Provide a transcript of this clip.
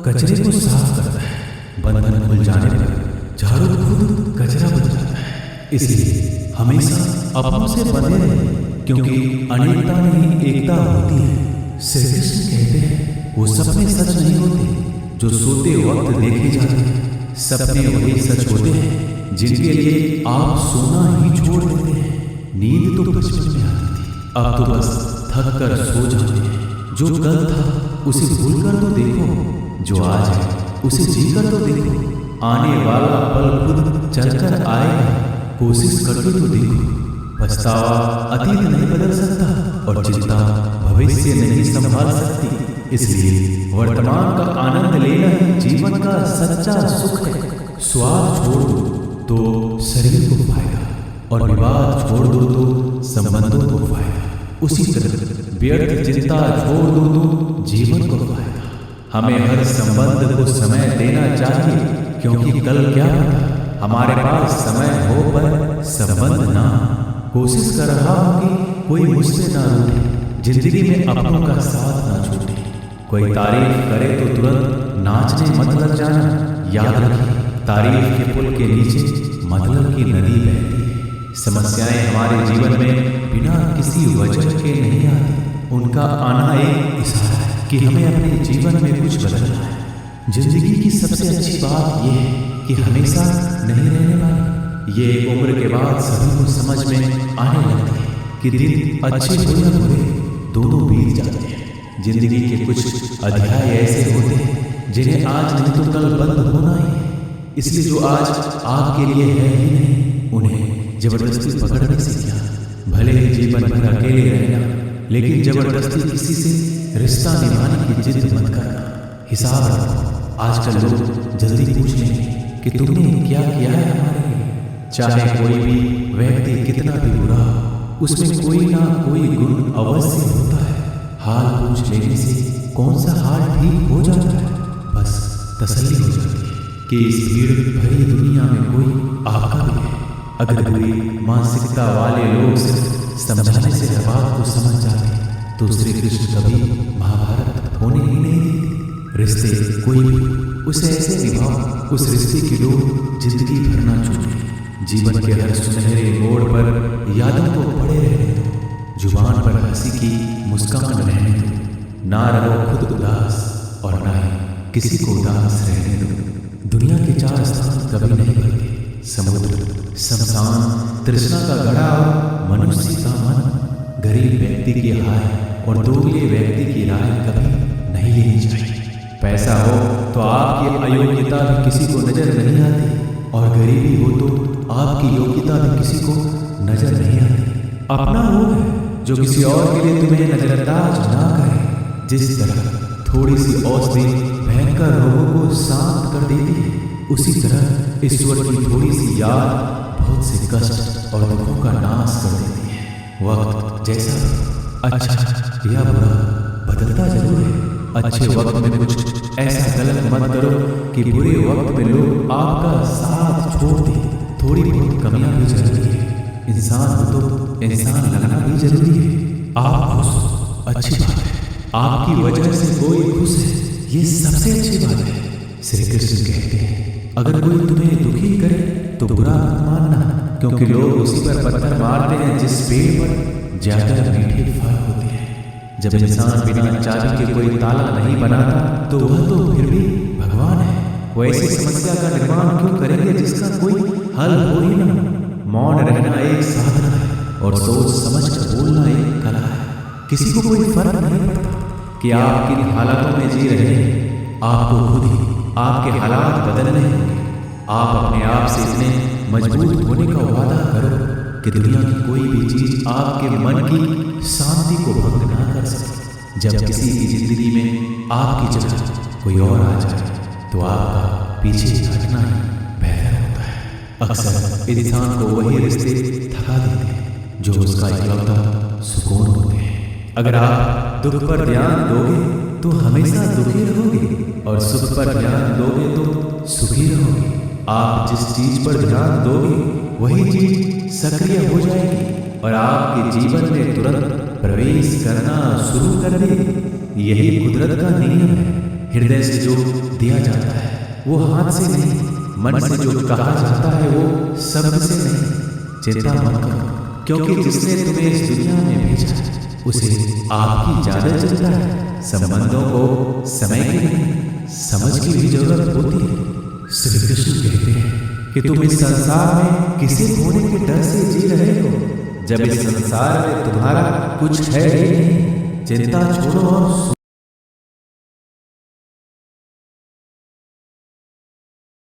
कचरे को साफ करता है। बंधन खुल जाने पर झाड़ू खुद कचरा बन जाता है। इसलिए हमेशा अपनों से बंधे रहें, क्योंकि अनेकता में ही एकता होती है। श्री कृष्ण कहते हैं वो सपने सच नहीं होते जो सोते वक्त देखे जाते हैं। सपने वही सच होते हैं जिनके लिए आप सोना ही छोड़ देते हैं। नींद तो बचपन में आती थी, अब तो बस थक कर सो जाते हैं। जो कल था उसे भूल कर तो देखो, जो आज है उसे जी कर तो देखो। आने वाला पल खुद चलकर आएगा, कोशिश करके तो देखो। पछतावा अतीत नहीं बदल सकता और चिंता भविष्य नहीं संभाल सकती। इसलिए वर्तमान का आनंद लेना ही जीवन का सच्चा सुख है। स्वार्थ छोड़ दो तो शरीर को फायदा, और विवाद छोड़ दो तो संबंधों को फायदा। उसी तरह व्यर्थ चिंता छोड़ दो तो जीवन को फायदा। हमें हर संबंध को समय देना चाहिए, क्योंकि कल क्या पता हमारे पास समय हो पर संबंध ना। कोशिश कर रहा हूं कि कोई मुझसे ना रूठे, जिंदगी में अपनों का साथ ना छूटे। कोई तारीफ करे तो तुरंत नाचने मत लग जाना। याद रखिए, तारीफ के पुल के नीचे मतलब की नदी बहती है। समस्याएं हमारे जीवन में बिना किसी वजह के नहीं आती। उनका आना एक इशारा है कि हमें अपने जीवन में कुछ बदलना है। जिंदगी की सबसे अच्छी बात यह है कि हमेशा नहीं रहने वाली। ये उम्र के बाद सभी को समझ में आने लगती है कि दिन अच्छे हो या बुरे दोनों बीत जाते हैं। जिंदगी के कुछ अध्याय ऐसे होते हैं जिन्हें आज नहीं तो कल बंद होना ही है। इसलिए जो आज आपके लिए है ही नहीं, उन्हें जबरदस्ती पकड़ने से क्या। भले ही जीवन भर अकेले रहना, लेकिन जबरदस्ती किसी से रिश्ता निभाने की जिद मत करना। हिसाब रखो, आजकल लोग जल्दी पूछ लेंगे कि तुमने क्या किया है हमारे लिए। चाहे कोई भी व्यक्ति कितना भी बुरा हो, उसमें कोई ना कोई गुण अवश्य होता है। हाल पूछ लेने से कौन सा हाल ठीक हो जाता है, बस तसल्ली हो जाती है कि इस भीड़ भरी दुनिया में कोई आपका भी है। अगर बुरी मानसिकता वाले लोग सिर्फ समझाने से हर बात को समझ जाते तो श्री कृष्ण कभी महाभारत होने ही नहीं देते। रिश्ते कोई भी उसे ऐसे निभाओ, उस रिश्ते की डोर जिंदगी भर ना छूटे। जीवन के हर सुनहरे मोड़ पर यादों को पड़े रहने दो। जुबान पर हंसी की मुस्कान रहने दो। ना रहो खुद उदास और ना ही किसी को उदास रहने दो। दुनिया के चार स्थान कभी नहीं भरते, समुद्र, शमशान, तृष्णा का गड़ा और मनुष्य का मन। गरीब व्यक्ति की हाय और दोगले व्यक्ति की राय कभी नहीं लेनी चाहिए। पैसा हो तो आपकी अयोग्यता भी किसी को नजर नहीं आती, और गरीबी हो तो आपकी योग्यता भी किसी को नजर नहीं आती। अपना वो है जो किसी और के लिए तुम्हें नजरअंदाज ना करे। जिस तरह थोड़ी सी औषधि भयंकर रोगों को शांत कर देती है, उसी तरह ईश्वर की थोड़ी सी याद बहुत से कष्ट और दुखों का नाश कर देती है। वक्त जैसा अच्छा या बुरा बदलता जरूर है। अच्छे वक्त में कुछ ऐसा गलत मत करो कि बुरे वक्त में लोग आपका साथ छोड़ दें। थोड़ी बहुत कमियां भी जरूरी है। इंसान हो तो इंसान लगना भी जरूरी है। आप खुश हो, अच्छी बात है। आपकी वजह से कोई खुश है, ये सबसे अच्छी बात है। श्री कृष्ण कहते हैं अगर कोई तुम्हें दुखी करे तो बुरा मत मानना, क्योंकि लोग उसी पर पत्थर मारते हैं जिस पेड़ पर ज्यादा मीठे फल होते हैं। जब इंसान बिना चाबी के कोई ताला नहीं बनाता तो वह तो फिर भी भगवान है। वो ऐसी समस्या का निर्माण क्यों करेंगे जिसका कोई हल हो ही ना। मौन रहना एक साधना है और सोच समझ कर बोलना एक कला है। किसी को कोई फर्क नहीं पड़ता कि आप किन हालातों में जी रहे हैं। आपको खुद ही आपके हालात बदलने होंगे। आप अपने आप से इतने मजबूत होने का वादा करो कि दुनिया की कोई भी चीज आपके मन की शांति को भंग ना कर सके। जब किसी की जिंदगी में आपकी जगह कोई और आ जाए तो आपका पीछे हटना ही बेहतर होता है। अक्सर इंसान को वही रिश्ते थका देते हैं जो उसका इकलौता सुकून होते हैं। अगर आप दुख पर ध्यान दोगे तो हमेशा दुखी रहोगे, और सुख पर ध्यान दोगे तो सुखी रहोगे। आप जिस चीज पर ध्यान दोगे वही चीज सक्रिय हो जाएगी और आपके जीवन में तुरंत प्रवेश करना शुरू कर देगी। यही कुदरत का नियम है। हृदय से जो दिया जाता है वो हाथ से नहीं, मन से जो कहा जाता है वो शब्द से नहीं। चिंता मत करो, क्योंकि जिसने तुम्हें इस दुनिया में भेजा है उसे आपकी ज्यादा चिंता है। संबंधों को समय की नहीं, समझ की भी जरूरत होती है। श्री कृष्ण कहते हैं कि तुम इस संसार में किसी खोने के डर से जी रहे हो, जब इस संसार में तुम्हारा कुछ है ही नहीं। चिंता छोड़ो और